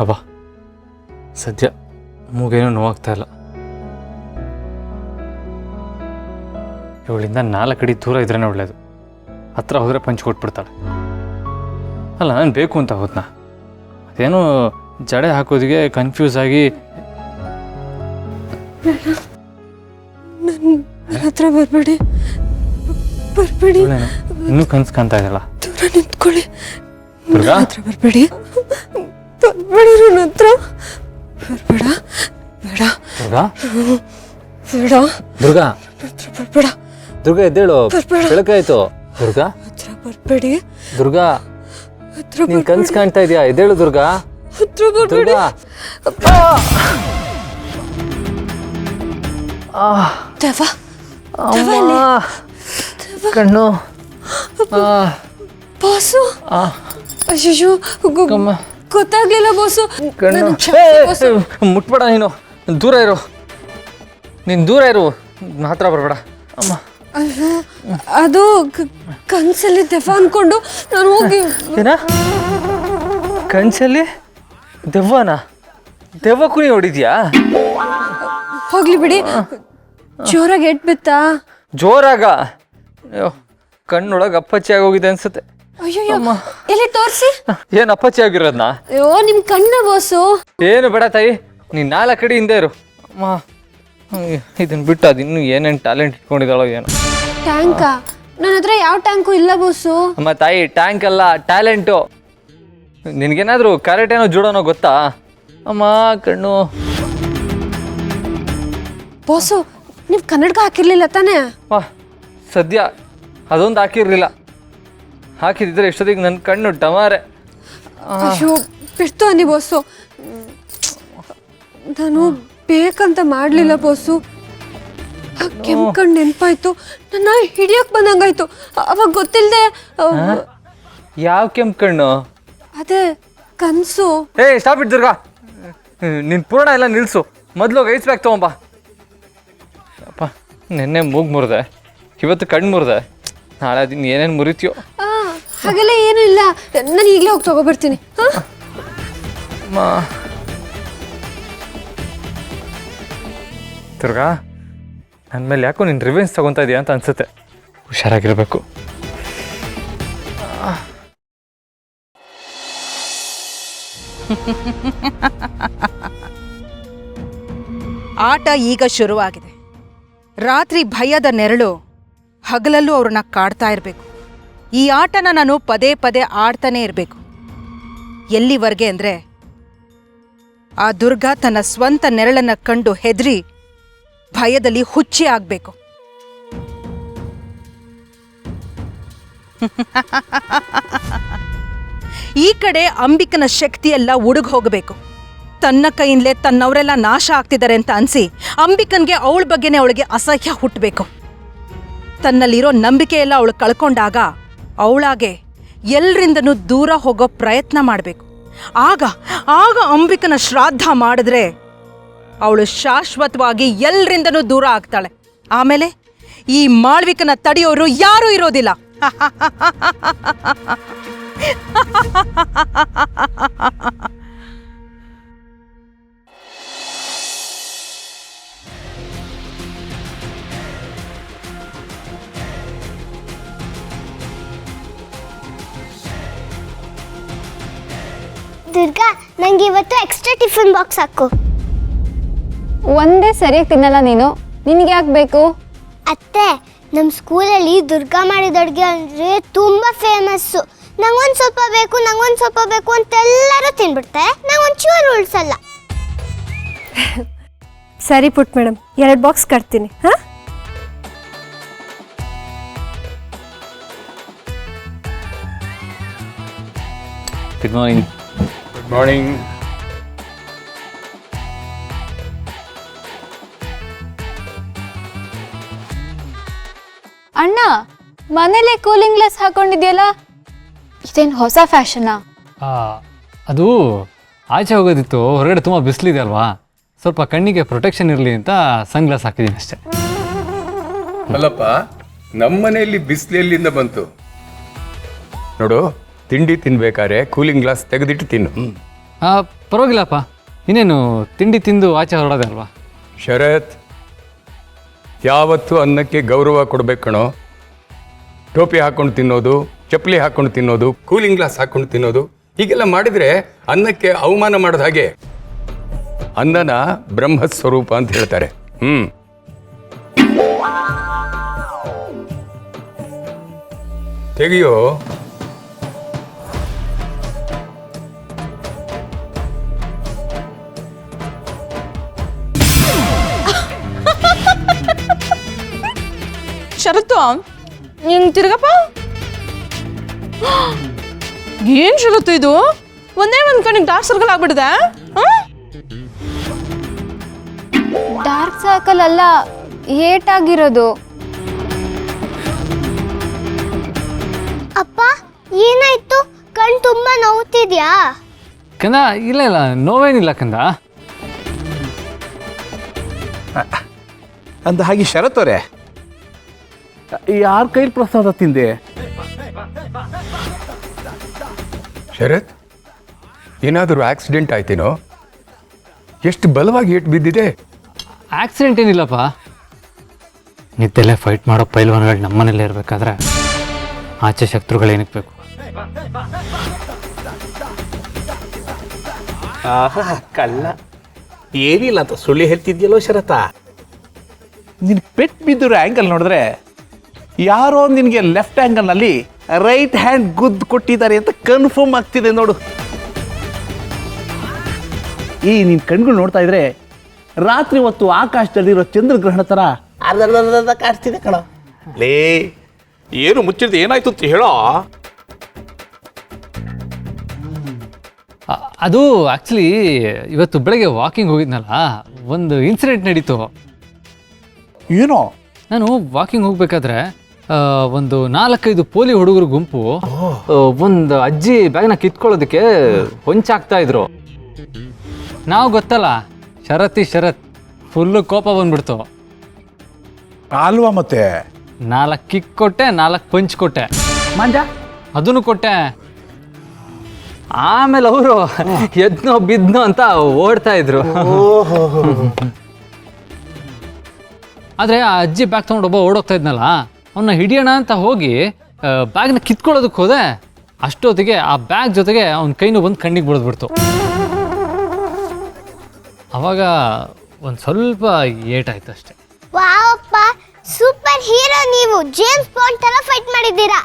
ಅಬ್ಬಾ ಸದ್ಯ ಮೂಗೇನೂ ನೋವಾಗ್ತಾ ಇಲ್ಲ. ಇವಳಿಂದ 4 ಅಡಿ ದೂರ ಇದ್ರೇ ಒಳ್ಳೇದು. ಹತ್ರ ಹೋದರೆ ಪಂಚ್ ಕೊಟ್ಬಿಡ್ತಾಳೆ. ಅಲ್ಲ ನಾನು ಬೇಕು ಅಂತ ಹೋದ್ನಾ, ಅದೇನೋ ಜಡೆ ಹಾಕೋದಿಗೆ ಕನ್ಫ್ಯೂಸ್ ಆಗಿ ನನ್ನ ಹತ್ರ ಬರಬೇಡಿ ಬರಬೇಡಿ. ಇನ್ನೂ ಕನ್ಸು ಕಾಣ್ತಾ ಇದೆಯಲ್ಲ. ದೂರ ನಿಂತ್ಕೊಳ್ಳಿ. ದುರ್ಗಾ ಹತ್ರ ಬರಬೇಡಿ ಬರಬೇಡಿ. ನನ್ನ ಹತ್ರ ಬರಬೇಡ. ಬೇಡ ದುರ್ಗಾ ಬೇಡ. ದುರ್ಗಾ ಹತ್ರ ಬರಬೇಡ. ದುರ್ಗಾ ಎದ್ದೇಳು, ಬೆಳಕಾಯ್ತು. ದುರ್ಗಾ ಹತ್ರ ಬರಬೇಡಿ. ದುರ್ಗಾ ಹತ್ರ ನೀನ್ ಕನ್ಸು ಕಾಣ್ತಾ ಇದೆಯಾ? ಎದ್ದೇಳು ದುರ್ಗಾ. ಹತ್ರ ಬರಬೇಡಿ. ದುರ್ಗಾ ದೇವ ಕಣ್ಣು ಬಾಸು. ಅಯ್ಯೋ ಗೊತ್ತಾಗ್ಲಿಲ್ಲ ಬಾಸು. ಕಣ್ಣು ಮುಟ್ಬೇಡ, ನೀನು ದೂರ ಇರು. ನೀನು ದೂರ ಇರು, ಹತ್ರ ಬರಬೇಡ. ಅಮ್ಮ ಅಯ್ಯೋ ಅದು ಕನ್ಸಲ್ಲಿ ದೆವ್ವ ಅನ್ಕೊಂಡು ನಾನು ಹೋಗಿ. ಏನ ಕನ್ಸಲ್ಲಿ ದೆವ್ವನ? ದೆವ್ವಕ್ಕೂ ನೀ ಹೊಡಿದ್ಯಾ? ಹೋಗ್ಲಿ ಬಿಡಿ. ಜೋರಾಗಿ ಏಟ್ ಬಿತ್ತಾ? ಜೋರಾಗ? ಅಯ್ಯೋ ಕಣ್ಣೊಳಗೆ ಅಪ್ಪಚ್ಚಿ ಆಗೋಗಿದೆ ಅನ್ಸುತ್ತೆ. ಅಯ್ಯೋ ಎಲ್ಲಿ ತೋರಿಸಿ. ಏನು ಅಪ್ಪಚ್ಚಿ ಆಗಿರೋದ್ನ? ಅಯ್ಯೋ ನಿಮ್ ಕಣ್ಣ ಬಾಸು. ಏನು ಬೇಡ ತಾಯಿ, ನೀನು 4 ಅಡಿ ಹಿಂದೆ ಇರು. ಅಮ್ಮ ಇದನ್ನ ಬಿಟ್ಟು ಅದು ಇನ್ನೂ ಏನೇನು ಟ್ಯಾಲೆಂಟ್ ಇಟ್ಕೊಂಡಿದ್ದಾಳೋ ಏನೋ. ಟ್ಯಾಂಕಾ? ನನ್ನ ಹತ್ರ ಯಾವ ಟ್ಯಾಂಕು ಇಲ್ಲ ಬಾಸು. ಅಮ್ಮ ತಾಯಿ, ಟ್ಯಾಂಕ್ ಅಲ್ಲ, ಟ್ಯಾಲೆಂಟು. ನಿನಗೇನಾದರೂ ಕರೆಕ್ಟೇನೋ ಜೂಡೋನೋ ಗೊತ್ತಾ? ಅಮ್ಮ ಕಣ್ಣು. ಬಾಸು ನೀವು ಕನ್ನಡಕ ಹಾಕಿರ್ಲಿಲ್ಲ ತಾನೇ? ವಾ ಸದ್ಯ ಅದೊಂದು ಹಾಕಿರ್ಲಿಲ್ಲ. ಹಾಕಿದ್ರೆ ಎಷ್ಟೊತ್ತಿಗೆ ನನ್ನ ಕಣ್ಣು ಟಮಾರೆ. ಅಯ್ಯೋ ಬಿಡ್ತು ಅನ್ನಿ ಬಾಸು. ನಾನು ಬೇಕಂತ ಮಾಡಲಿಲ್ಲ ಬಾಸು. ಕೆಂಪು ಕಣ್ಣು ನೆನಪಾಯ್ತು. ನನ್ನ ಹಿಡಿಯೋಕೆ ಬಂದಂಗಾಯ್ತು. ಅವಾಗ ಗೊತ್ತಿಲ್ಲದೆ. ಯಾವ ಕೆಂಪು ಕಣ್ಣು? ಅದೇ ಕನಸು. Stop it Durga. ನಿನ್ನ ಪೂರ್ಣ ಎಲ್ಲ ನಿಲ್ಲಿಸು. ಮೊದಲು ಐಸ್ ಬ್ಯಾಗ್ ತೊಗೊಂಬಾ. ಅಪ್ಪ ನೆನ್ನೆ ಮೂಗು ಮುರಿದೆ, ಇವತ್ತು ಕಣ್ಣು ಮುರಿದೆ. ನಾಳೆ ಅದನ್ನ ಏನೇನು ಮುರಿತೀಯೋ. ಹಾಗೆಲ್ಲ ಏನೂ ಇಲ್ಲ, ನಾನು ಈಗಲೇ ಹೋಗಿ ತಗೊಬರ್ತೀನಿ. ದುರ್ಗಾ ನನ್ನ ಮೇಲೆ ಯಾಕೋ ನೀನು ರಿವೆಂಜ್ ತಗೊತಾ ಇದೆಯಾ ಅಂತ ಅನ್ಸುತ್ತೆ. ಹುಷಾರಾಗಿರ್ಬೇಕು. ಆಟ ಈಗ ಶುರುವಾಗಿದೆ. ರಾತ್ರಿ ಭಯದ ನೆರಳು ಹಗಲಲ್ಲೂ ಅವ್ರನ್ನ ಕಾಡ್ತಾ ಇರಬೇಕು. ಈ ಆಟನ ನಾನು ಪದೇ ಪದೇ ಆಡ್ತಾನೇ ಇರಬೇಕು. ಎಲ್ಲಿವರೆಗೆ ಅಂದರೆ ಆ ದುರ್ಗಾ ತನ್ನ ಸ್ವಂತ ನೆರಳನ್ನು ಕಂಡು ಹೆದರಿ ಭಯದಲ್ಲಿ ಹುಚ್ಚಿ ಆಗಬೇಕು. ಈ ಕಡೆ ಅಂಬಿಕನ ಶಕ್ತಿಯೆಲ್ಲ ಉಡುಗ್ ಹೋಗಬೇಕು. ತನ್ನ ಕೈಯಿಂದಲೇ ತನ್ನವರೆಲ್ಲ ನಾಶ ಆಗ್ತಿದ್ದಾರೆ ಅಂತ ಅನ್ಸಿ ಅಂಬಿಕನ್ಗೆ ಅವಳ ಬಗ್ಗೆನೇ ಅವಳಿಗೆ ಅಸಹ್ಯ ಹುಟ್ಟಬೇಕು. ತನ್ನಲ್ಲಿರೋ ನಂಬಿಕೆಯೆಲ್ಲ ಅವಳು ಕಳ್ಕೊಂಡಾಗ ಅವಳಾಗೆ ಎಲ್ರಿಂದನೂ ದೂರ ಹೋಗೋ ಪ್ರಯತ್ನ ಮಾಡಬೇಕು. ಆಗ ಆಗ ಅಂಬಿಕನ ಶ್ರಾದ್ದ ಮಾಡಿದ್ರೆ ಅವಳು ಶಾಶ್ವತವಾಗಿ ಎಲ್ರಿಂದನೂ ದೂರ ಆಗ್ತಾಳೆ. ಆಮೇಲೆ ಈ ಮಾಳ್ವಿಕನ ತಡೆಯೋರು ಯಾರೂ ಇರೋದಿಲ್ಲ. ದುರ್ಗಾ, ನಂಗೆ ಇವತ್ತು ಎಕ್ಸ್ಟ್ರಾ ಟಿಫಿನ್ ಬಾಕ್ಸ್ ಹಾಕು. ಒಂದೇ ಸರಿಯಾಗಿ ತಿನ್ನಲ್ಲ ನೀನು, ನಿನಗೆ ಯಾಕೆ ಬೇಕು? ಅತ್ತೆ, ನಮ್ಮ ಸ್ಕೂಲಲ್ಲಿ ದುರ್ಗಾ ಮಾಡಿದ ಅಡುಗೆ ಅಂದರೆ ತುಂಬ ಫೇಮಸ್ಸು. ನಂಗೊಂದು ಸ್ವಲ್ಪ ಬೇಕು, ನಂಗೊಂದು ಸ್ವಲ್ಪ ಬೇಕು ಅಂತೆಲ್ಲರೂ ತಿನ್ಬಿಡ್ತಾರೆ. ನಂಗೊಂಚೂರು ಉಳಿಸಲ್ಲ. ಸರಿ ಪುಟ್ ಮೇಡಮ್, 2 ಬಾಕ್ಸ್ ಕಟ್ತೀನಿ. ಹಾಂ ಗುಡ್ ಮಾರ್ನಿಂಗ್. Good morning. ಅಣ್ಣ, ಮನೇಲೆ ಕೂಲಿಂಗ್ ಗ್ಲಾಸ್ ಹಾಕೊಂಡಿದ್ಯಲ್ಲ, ಇದೇನು ಹೊಸ ಫ್ಯಾಷನಾ? ಅದು ಆಚೆ ಹೋಗೋದಿತ್ತು, ಹೊರಗಡೆ ತುಂಬ ಬಿಸಿಲಿದೆ ಅಲ್ವಾ, ಸ್ವಲ್ಪ ಕಣ್ಣಿಗೆ ಪ್ರೊಟೆಕ್ಷನ್ ಇರಲಿ ಅಂತ ಸನ್ ಗ್ಲಾಸ್ ಹಾಕಿದ್ದೀನಿ ಅಷ್ಟೇ. ಅಲ್ಲಪ್ಪ, ನಮ್ಮ ಮನೆಯಲ್ಲಿ ಬಿಸಿಲು ಎಲ್ಲಿಂದ ಬಂತು? ನೋಡು, ತಿಂಡಿ ತಿನ್ಬೇಕಾದ್ರೆ ಕೂಲಿಂಗ್ ಗ್ಲಾಸ್ ತೆಗೆದಿಟ್ಟು ತಿನ್ನು. ಪರವಾಗಿಲ್ಲಪ್ಪ, ಇನ್ನೇನು ತಿಂಡಿ ತಿಂದು ಆಚೆ ಹೊರಡೋದೆ ಅಲ್ವಾ? ಶರತ್, ಯಾವತ್ತೂ ಅನ್ನಕ್ಕೆ ಗೌರವ ಕೊಡ್ಬೇಕು ಕಣೋ. ಟೋಪಿ ಹಾಕೊಂಡು ತಿನ್ನೋದು, ಚಪ್ಪಲಿ ಹಾಕೊಂಡು ತಿನ್ನೋದು, ಕೂಲಿಂಗ್ ಗ್ಲಾಸ್ ಹಾಕೊಂಡು ತಿನ್ನೋದು, ಹೀಗೆಲ್ಲ ಮಾಡಿದರೆ ಅನ್ನಕ್ಕೆ ಅವಮಾನ ಮಾಡೋದು ಹಾಗೆ. ಅನ್ನನ ಬ್ರಹ್ಮಸ್ವರೂಪ ಅಂತ ಹೇಳ್ತಾರೆ. ತೆಗಿಯೋ. ಶರತ್ತು ಹಿಂಗ್ ತಿರ್ಗಪ್ಪ. ಏನ್ ಶರತ್ತು ಇದು? ಒಂದೇ ಒಂದ್ ಕಣ್ಣಿಗೆ ಡಾರ್ಕ್ ಸರ್ಕಲ್ ಆಗ್ಬಿಟ್ಟಿದೆ. ಡಾರ್ಕ್ ಸರ್ಕಲ್ ಅಲ್ಲ, ಏಟಾಗಿರೋದು. ಅಪ್ಪ ಏನಾಯ್ತು? ಕಣ್ ತುಂಬಾ ನೋವ್ತಿದ್ಯಾ? ಕಂದ, ಇಲ್ಲ ಇಲ್ಲ, ನೋವೇನಿಲ್ಲ ಕಂದ. ಅಂದ ಹಾಗೆ ಶರತ್ ಅವರೇ, ಯಾರ ಕೈಲಿ ಪ್ರಸಾದ ತಿಂದೆ? ಶರತ್, ಏನಾದರೂ ಆಕ್ಸಿಡೆಂಟ್ ಆಯ್ತೇನೋ? ಎಷ್ಟು ಬಲವಾಗಿ ಏಟು ಬಿದ್ದಿದೆ? ಆಕ್ಸಿಡೆಂಟ್ ಏನಿಲ್ಲಪ್ಪ. ನಿದ್ದೆಲ್ಲೇ ಫೈಟ್ ಮಾಡೋ ಪೈಲ್ವಾನ್ಗಳು ನಮ್ಮನೇಲೇ ಇರಬೇಕಾದ್ರೆ ಆಚೆ ಶತ್ರುಗಳು ಏನಕ್ಕೆ ಬೇಕು? ಕಳ್ಳ ಏನಿಲ್ಲ ಅಂತ ಸುಳ್ಳು ಹೇಳ್ತಿದ್ಯಲ್ಲೋ ಶರತ. ನಿನ್ ಪೆಟ್ ಬಿದ್ದಿರೋ ಆ್ಯಂಗಲ್ ನೋಡಿದ್ರೆ ಯಾರೋ ನಿನಗೆ ಲೆಫ್ಟ್ ಆ್ಯಂಗಲ್ನಲ್ಲಿ ರೈಟ್ ಹ್ಯಾಂಡ್ ಗುದ್ದು ಕೊಟ್ಟಿದ್ದಾರೆ ಅಂತ ಕನ್ಫರ್ಮ್ ಆಗ್ತಿದೆ ನೋಡು. ಈ ನಿನ್ನ ಕಣ್ಗಳು ನೋಡ್ತಾ ಇದ್ರೆ ರಾತ್ರಿ ಹೊತ್ತು ಆಕಾಶದಲ್ಲಿರೋ ಚಂದ್ರಗ್ರಹಣ ಥರ ಅರ್ಧ ಕಾಣಿಸ್ತಿದೆ ಕಣ. ಲೇ, ಏನು ಮುಚ್ಚಿಡ್ದು ಏನಾಯ್ತು ಅಂತ ಹೇಳೋ. ಅದು ಆ್ಯಕ್ಚುಲಿ ಇವತ್ತು ಬೆಳಗ್ಗೆ ವಾಕಿಂಗ್ ಹೋಗಿದ್ನಲ್ಲ, ಒಂದು ಇನ್ಸಿಡೆಂಟ್ ನಡೀತು. ಏನೋ? ನಾನು ವಾಕಿಂಗ್ ಹೋಗ್ಬೇಕಾದ್ರೆ ಒಂದು 4-5 ಪೋಲಿ ಹುಡುಗರ ಗುಂಪು ಒಂದು ಅಜ್ಜಿ ಬ್ಯಾಗ್ನ ಕಿತ್ಕೊಳ್ಳೋದಕ್ಕೆ ಹೊಂಚಾಗ್ತಾ ಇದ್ರು. ನಾವು ಗೊತ್ತಲ್ಲ, ಶರತ್ ಫುಲ್ಲು ಕೋಪ ಬಂದ್ಬಿಡ್ತು. ಅಲ್ವಾ ಮತ್ತೆ? 4 ಕಿಕ್ ಕೊಟ್ಟೆ, 4 ಪಂಚ್ ಕೊಟ್ಟೆ, ಮಂಜ ಅದನ್ನು ಕೊಟ್ಟೆ. ಆಮೇಲೆ ಅವರು ಎದ್ನೋ ಬಿದ್ನೋ ಅಂತ ಓಡ್ತಾ ಇದ್ರು. ಆದರೆ ಆ ಅಜ್ಜಿ ಬ್ಯಾಗ್ ತೊಗೊಂಡು ಒಬ್ಬ ಓಡೋಗ್ತಾ ಇದ್ನಲ್ಲ, ಅವನ್ನ ಹಿಡಿಯೋಣ ಅಂತ ಹೋಗಿ ಬ್ಯಾಗ್ನ ಕಿತ್ಕೊಳ್ಳೋದಕ್ಕೆ ಹೋದೆ. ಅಷ್ಟೊತ್ತಿಗೆ ಆ ಬ್ಯಾಗ್ ಜೊತೆಗೆ ಅವನ ಕೈನೂ ಬಂದು ಕಣ್ಣಿಗೆ ಬಿಡಿದ್ಬಿಡ್ತು. ಅವಾಗ ಒಂದು ಸ್ವಲ್ಪ ಏಟಾಯ್ತು ಅಷ್ಟೆ. ವಾವ್ ಅಪ್ಪ, ಸೂಪರ್ ಹೀರೋ ನೀವು. ಜೇಮ್ಸ್ ಬಾಂಡ್ ತರ ಫೈಟ್ ಮಾಡಿದ್ದೀರಾ.